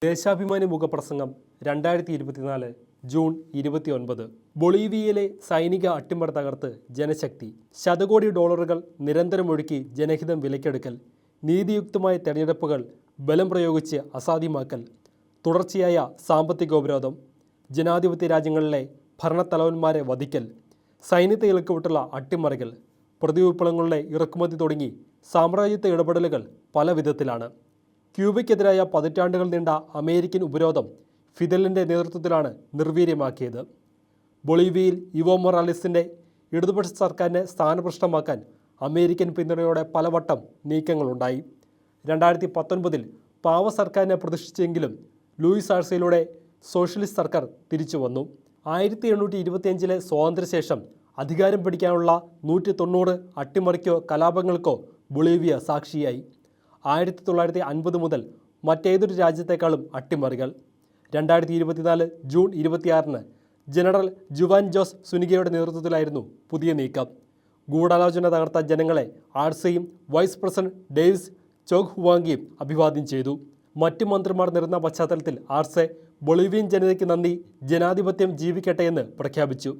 ദേശാഭിമാനി മുഖപ്രസംഗം 2024 ജൂൺ 29. ബൊളീവിയയിലെ സൈനിക അട്ടിമറി തകർത്ത് ജനശക്തി. ശതകോടി ഡോളറുകൾ നിരന്തരം ഒഴുക്കി ജനഹിതം വിലക്കെടുക്കൽ. നീതിയുക്തമായ തെരഞ്ഞെടുപ്പുകൾ ബലം പ്രയോഗിച്ച് അസാധ്യമാക്കൽ. തുടർച്ചയായ സാമ്പത്തികോപരോധം. ജനാധിപത്യ രാജ്യങ്ങളിലെ ഭരണത്തലവന്മാരെ വധിക്കൽ. സൈന്യത്തെ ഇളക്കിവിട്ടുള്ള അട്ടിമറികൾ. പ്രതിവിപ്ലവങ്ങളുടെ ഇറക്കുമതി തുടങ്ങി സാമ്രാജ്യത്വ ഇടപെടലുകൾ പല വിധത്തിലാണ്. ക്യൂബയ്ക്കെതിരായ പതിറ്റാണ്ടുകൾ നീണ്ട അമേരിക്കൻ ഉപരോധം ഫിദലിൻ്റെ നേതൃത്വത്തിലാണ് നിർവീര്യമാക്കിയത്. ബൊളീവിയയിൽ ഇവോ മൊറാലിസിൻ്റെ ഇടതുപക്ഷ സർക്കാരിനെ സ്ഥാനഭ്രഷ്ടമാക്കാൻ അമേരിക്കൻ പിന്തുണയോടെ പലവട്ടം നീക്കങ്ങളുണ്ടായി. 2019 പാവ സർക്കാരിനെ പ്രതിഷ്ഠിച്ചെങ്കിലും ലൂയിസ് ആർസയിലൂടെ സോഷ്യലിസ്റ്റ് സർക്കാർ തിരിച്ചു വന്നു. 1825 സ്വാതന്ത്ര്യശേഷം അധികാരം പിടിക്കാനുള്ള 190 അട്ടിമറിക്കോ കലാപങ്ങൾക്കോ ബൊളീവിയ സാക്ഷിയായി. 1950 മുതൽ മറ്റേതൊരു രാജ്യത്തെക്കാളും അട്ടിമറികൾ. 2024 ജൂൺ 26 ജനറൽ ജുവാൻ ജോസ് സുനിഗയുടെ നേതൃത്വത്തിലായിരുന്നു പുതിയ നീക്കം. ഗൂഢാലോചന തകർത്ത ജനങ്ങളെ ആർസയും വൈസ് പ്രസിഡന്റ് ഡേവിസ് ചോഗ് ഹുവാങ്ങിയും അഭിവാദ്യം ചെയ്തു. മറ്റു മന്ത്രിമാർ നിറഞ്ഞ പശ്ചാത്തലത്തിൽ ആർസെ ബൊളീവിയൻ ജനതയ്ക്ക് നന്ദി, ജനാധിപത്യം ജീവിക്കട്ടെ എന്ന് പ്രഖ്യാപിച്ചു.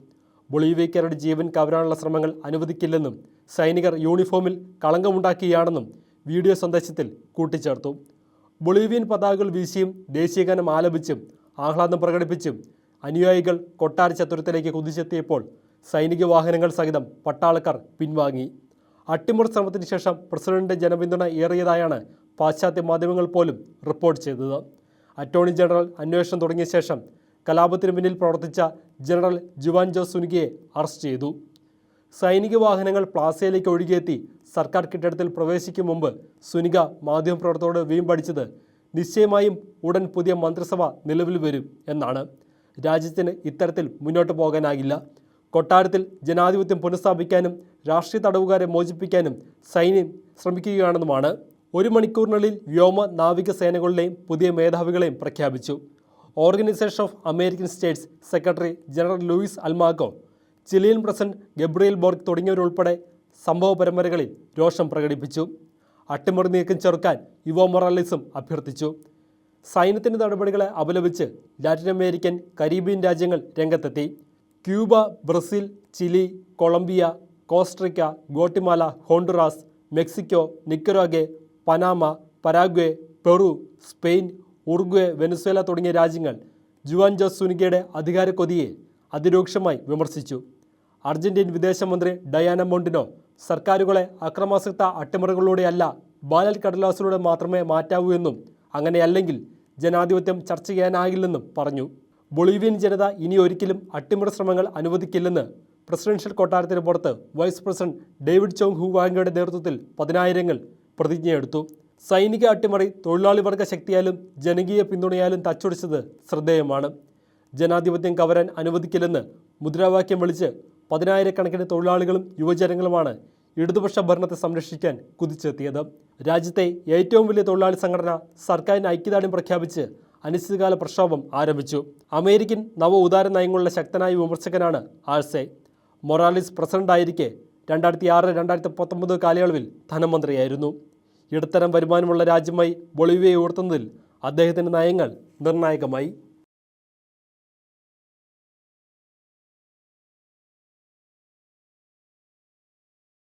ബൊളീവിയക്കാരുടെ ജീവൻ കവരാനുള്ള ശ്രമങ്ങൾ അനുവദിക്കില്ലെന്നും സൈനികർ യൂണിഫോമിൽ കളങ്കമുണ്ടാക്കുകയാണെന്നും വീഡിയോ സന്ദേശത്തിൽ കൂട്ടിച്ചേർത്തു. ബൊളീവിയൻ പതാകകൾ വീശിയും ദേശീയഗാനം ആലപിച്ചും ആഹ്ലാദം പ്രകടിപ്പിച്ചും അനുയായികൾ കൊട്ടാര ചത്തുരത്തിലേക്ക് കുതിച്ചെത്തിയപ്പോൾ സൈനിക വാഹനങ്ങൾ സഹിതം പട്ടാളക്കാർ പിൻവാങ്ങി. അട്ടിമറി ശ്രമത്തിന് ശേഷം പ്രസിഡന്റിന്റെ ജനപിന്തുണ ഏറിയതായാണ് പാശ്ചാത്യ മാധ്യമങ്ങൾ പോലും റിപ്പോർട്ട് ചെയ്തത്. അറ്റോർണി ജനറൽ അന്വേഷണം തുടങ്ങിയ ശേഷം കലാപത്തിന് പിന്നിൽ പ്രവർത്തിച്ച ജനറൽ ജുവാൻ ജോസ് സുനിഗയെ അറസ്റ്റ് ചെയ്തു. സൈനിക വാഹനങ്ങൾ പ്ലാസയിലേക്ക് ഒഴുകിയെത്തി സർക്കാർ കെട്ടിടത്തിൽ പ്രവേശിക്കും മുമ്പ് സുനിഗ മാധ്യമപ്രവർത്തകരോട് വീമ്പടിച്ചത് നിശ്ചയമായും ഉടൻ പുതിയ മന്ത്രിസഭ നിലവിൽ വരും എന്നാണ്. രാജ്യത്തിന് ഇത്തരത്തിൽ മുന്നോട്ട് പോകാനാകില്ല. കൊട്ടാരത്തിൽ ജനാധിപത്യം പുനഃസ്ഥാപിക്കാനും രാഷ്ട്രീയ തടവുകാരെ മോചിപ്പിക്കാനും സൈന്യം ശ്രമിക്കുകയാണെന്നുമാണ്. 1 മണിക്കൂറിനുള്ളിൽ വ്യോമ നാവിക സേനകളുടെയും പുതിയ മേധാവികളെയും പ്രഖ്യാപിച്ചു. Organization of American States secretary general Luis Almagro, Chilean president Gabriel Boric തുടങ്ങിയവരുൾപ്പെടെ സംഭവ പരമ്പരകളിൽ രോഷം പ്രകടിപ്പിച്ചു. അട്ടിമറി നീക്കം ചെറുക്കാൻ ഇവോ മൊറാലിസും അഭ്യർത്ഥിച്ചു. സൈന്യത്തിൻ്റെ നടപടികളെ അപലപിച്ച് ലാറ്റിൻ അമേരിക്കൻ, കരീബിയൻ രാജ്യങ്ങൾ രംഗത്തെത്തി. Cuba, Brazil, Chile, Colombia, Costa Rica, Guatemala, Honduras, Mexico, Nicaragua, Panama, Paraguay, Peru, Spain, Uruguay, Venezuela തുടങ്ങിയ രാജ്യങ്ങൾ ജുവാൻ ജോസ് സുനിഗയുടെ അധികാരക്കൊതിയെ അതിരൂക്ഷമായി വിമർശിച്ചു. അർജന്റീൻ വിദേശമന്ത്രി ഡയാന മൊണ്ടിനോ സർക്കാരുകളെ അക്രമാസക്ത അട്ടിമറികളിലൂടെയല്ല ബാലറ്റ് കടലാസിലൂടെ മാത്രമേ മാറ്റാവൂ എന്നും അങ്ങനെയല്ലെങ്കിൽ ജനാധിപത്യം ചർച്ച ചെയ്യാനാകില്ലെന്നും പറഞ്ഞു. ബൊളീവിയൻ ജനത ഇനി ഒരിക്കലും അട്ടിമറി ശ്രമങ്ങൾ അനുവദിക്കില്ലെന്ന് പ്രസിഡൻഷ്യൽ കൊട്ടാരത്തിന് പുറത്ത് വൈസ് പ്രസിഡന്റ് ഡേവിഡ് ചോങ് ഹുവാങ്ങിയുടെ നേതൃത്വത്തിൽ 10,000 പ്രതിജ്ഞയെടുത്തു. സൈനിക അട്ടിമറി തൊഴിലാളി വർഗ ശക്തിയാലും ജനകീയ പിന്തുണയാലും തച്ചുടച്ചത് ശ്രദ്ധേയമാണ്. ജനാധിപത്യം കവരാൻ അനുവദിക്കില്ലെന്ന് മുദ്രാവാക്യം വിളിച്ച് 10,000 തൊഴിലാളികളും യുവജനങ്ങളുമാണ് ഇടതുപക്ഷ ഭരണത്തെ സംരക്ഷിക്കാൻ കുതിച്ചെത്തിയത്. രാജ്യത്തെ ഏറ്റവും വലിയ തൊഴിലാളി സംഘടന സർക്കാരിന് ഐക്യദാർഢ്യം പ്രഖ്യാപിച്ച് അനിശ്ചിതകാല പ്രക്ഷോഭം ആരംഭിച്ചു. അമേരിക്കൻ നവ ഉദാര നയങ്ങളുടെ ശക്തനായ വിമർശകനാണ് ആർസെ. മൊറാലിസ് പ്രസിഡന്റായിരിക്കെ 2006-2019 കാലയളവിൽ ധനമന്ത്രിയായിരുന്നു. ഇടത്തരം വരുമാനമുള്ള രാജ്യമായി ബൊളീവിയയെ ഉയർത്തുന്നതിൽ അദ്ദേഹത്തിൻ്റെ നയങ്ങൾ നിർണായകമായി.